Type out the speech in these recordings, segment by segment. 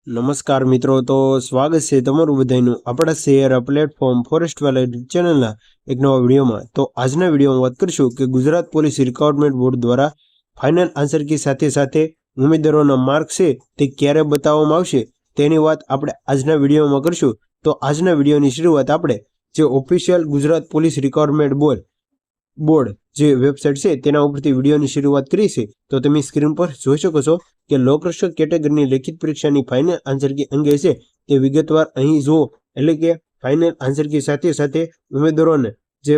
નમસ્કાર મિત્રો, તો સ્વાગત છે તમારું બધાનું આપણા શેર પ્લેટફોર્મ ફોરેસ્ટ વેલી ચેનલના એક નવા વિડીયોમાં। તો આજના વિડીયોમાં વાત કરીશું કે ગુજરાત પોલીસ રિક્રુટમેન્ટ બોર્ડ દ્વારા ફાઇનલ આન્સર કી સાથે સાથે ઉમેદવારોના માર્ક છે તે ક્યારે બતાવવામાં આવશે તેની વાત આપણે આજના વિડીયોમાં કરીશું। તો આજના વિડીયોની શરૂઆત આપણે જે official Gujarat police recruitment board જે વેબસાઇટ છે તેના ઉપરથી વિડીયોની શરૂઆત કરી છે। તો તમે સ્ક્રીન પર જોઈ શકો છો કે લોકરક્ષક કેટેગરીની લેખિત પરીક્ષાની ફાઇનલ આન્સર કી અંગે છે તે વિગતવાર અહીં જુઓ। એટલે કે ફાઇનલ આન્સર કી સાથે સાથે ઉમેદવારોને જે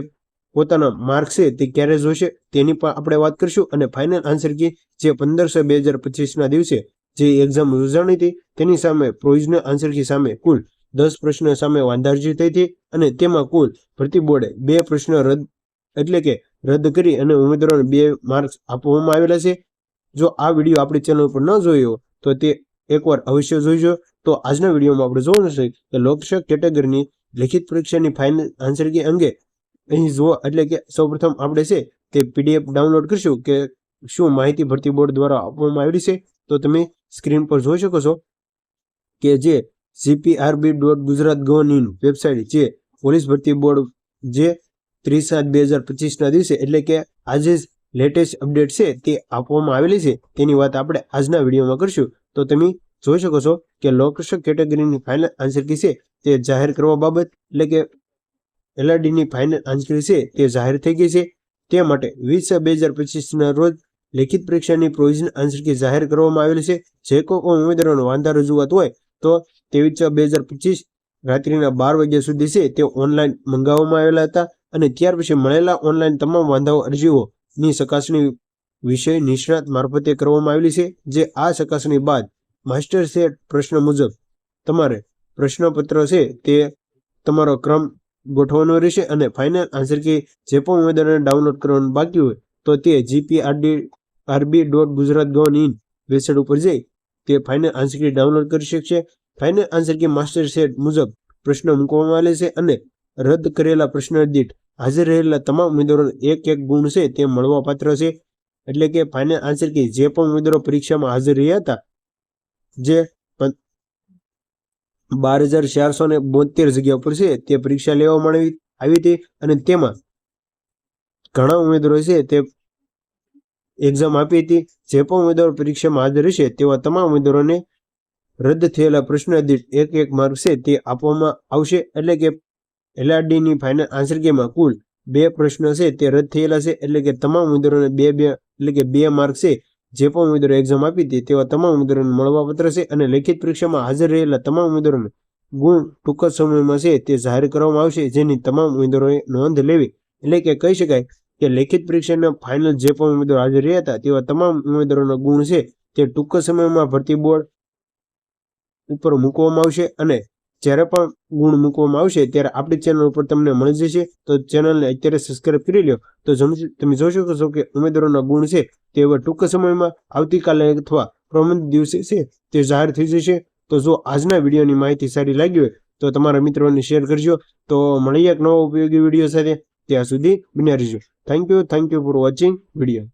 પોતાના માર્ક છે તે ક્યારે જોશે તેની પણ આપણે વાત કરીશું। અને ફાઇનલ આન્સર કી જે 15/6/2025ના દિવસે જે એક્ઝામ યોજાણી હતી તેની સામે પ્રોવિઝનલ આન્સર કી સામે કુલ 10 પ્રશ્નો સામે વાંધારજી થઈ હતી અને તેમાં કુલ ભરતી બોર્ડે 2 પ્રશ્નો રદ કરી અને ઉમેદવારોને 2 માર્ક્સ આપવામાં આવેલા છે। જો આ વિડીયો આપણી ચેનલ પર ન જોયો તો તે એકવાર અવશ્ય જોઈજો। તો આજના વિડીયોમાં આપણે જોવાનું છે કે લોકરક્ષક કેટેગરીની લેખિત પરીક્ષાની ફાઇનલ આન્સર કી અંગે અહીં જુઓ। એટલે કે સૌપ્રથમ આપણે છે તે પીડીએફ ડાઉનલોડ કરીશું કે શું માહિતી ભરતી બોર્ડ દ્વારા આપવામાં આવેલી છે। તો તમે સ્ક્રીન પર જોઈ શકો છો કે જે gprb.gujarat.gov.in વેબસાઇટ જે પોલીસ ભરતી બોર્ડ જે 30/7/2025ના દિવસે એટલે કે આજે જ લેટેસ્ટ અપડેટ છે તે આપવામાં આવેલી છે તેની વાત આપણે આજના વિડીયોમાં કરીશું। તો તમે જોઈ શકો છો કે લોકરક્ષક કેટેગરીની ફાઇનલ આન્સર કી છે તે જાહેર કરવા બાબત એટલે કે એલઆરડીની ફાઇનલ આન્સર છે તે જાહેર થઈ ગઈ છે। તે માટે 20/6/2025ના રોજ લેખિત પરીક્ષાની પ્રોવિઝનલ આન્સર કી જાહેર કરવામાં આવેલી છે। જે કોઈ ઉમેદવારોનો વાંધા રજૂઆત હોય તો 23/6/2025 રાત્રિના 12 વાગ્યા સુધી છે તે ઓનલાઈન મંગાવવામાં આવેલા હતા અને ત્યાર પછી મળેલા ઓનલાઈન તમામ વાંધાઓ અરજીઓની ચકાસણી વિષય નિષ્ણાત મારફતે કરવામાં આવેલી છે। જે આ ચકાસણી બાદ માસ્ટર સેટ પ્રશ્ન મુજબ તમારે પ્રશ્નપત્ર છે તે તમારો ક્રમ ગોઠવવાનો રહેશે અને ફાઇનલ આન્સર કી જે પણ ઉમેદવારોને ડાઉનલોડ કરવાનું બાકી હોય તો તે gprb.gujarat.gov.in વેબસાઇટ ઉપર જઈ તે ફાઇનલ આન્સર કી ડાઉનલોડ કરી શકશે। Final answer key master set મુજબ પ્રશ્ન મૂકવામાં આવે છે અને રદ કરેલા પ્રશ્ન દીઠ હાજર રહેલા તમામ ઉમેદવારોને 1 ગુણ છે તે મળવાપાત્ર છે। એટલે કે ફાઇનલ આન્સર કી જે પણ ઉમેદવારો પરીક્ષામાં હાજર રહ્યા હતા જે 12,472 જગ્યા પર છે તે પરીક્ષા લેવામાં આવી હતી અને તેમાં ઘણા ઉમેદવારો છે તે એક્ઝામ આપી હતી। જે પણ ઉમેદવારો પરીક્ષામાં હાજર રહેશે તેવા તમામ ઉમેદવારોને રદ થયેલા પ્રશ્ન દીઠ 1 માર્ક છે તે આપવામાં આવશે। એટલે કે એલઆરડીની ફાઇનલ આન્સર કીમાં કુલ 2 પ્રશ્નો છે તે રદ થયેલા છે। એટલે કે તમામ ઉમેદવારોને 2 માર્ક છે જે પણ ઉમેદવારો એક્ઝામ આપી હતી તેવા તમામ ઉમેદવારોને મળવાપાત્ર છે અને લેખિત પરીક્ષામાં હાજર રહેલા તમામ ઉમેદવારોને ગુણ ટૂંક જ સમયમાં છે તે જાહેર કરવામાં આવશે જેની તમામ ઉમેદવારોએ નોંધ લેવી। એટલે કે કહી શકાય કે લેખિત પરીક્ષાના ફાઇનલ જે પણ ઉમેદવારો હાજર રહ્યા હતા તેવા તમામ ઉમેદવારોના ગુણ છે તે ટૂંક સમયમાં ભરતી બોર્ડ ઉપર મૂકવામાં આવશે અને જ્યારે પણ ગુણ મૂકવામાં આવશે ત્યારે આપણી ચેનલ ઉપર તમને મળી જશે। તો ચેનલને અત્યારે સબસ્ક્રાઇબ કરી લો। તો તમે જોઈ શકો છો કે ઉમેદવારોના ગુણ છે તે હવે ટૂંક સમયમાં આવતીકાલે અથવા પરમ દિવસે છે તે જાહેર થઈ જશે। તો જો આજના વિડીયોની માહિતી સારી લાગી હોય તો તમારા મિત્રોને શેર કરજો। તો મળીએ એક નવો ઉપયોગી વિડીયો સાથે, ત્યાં સુધી બન્યા રહેજો। Thank you for watching video.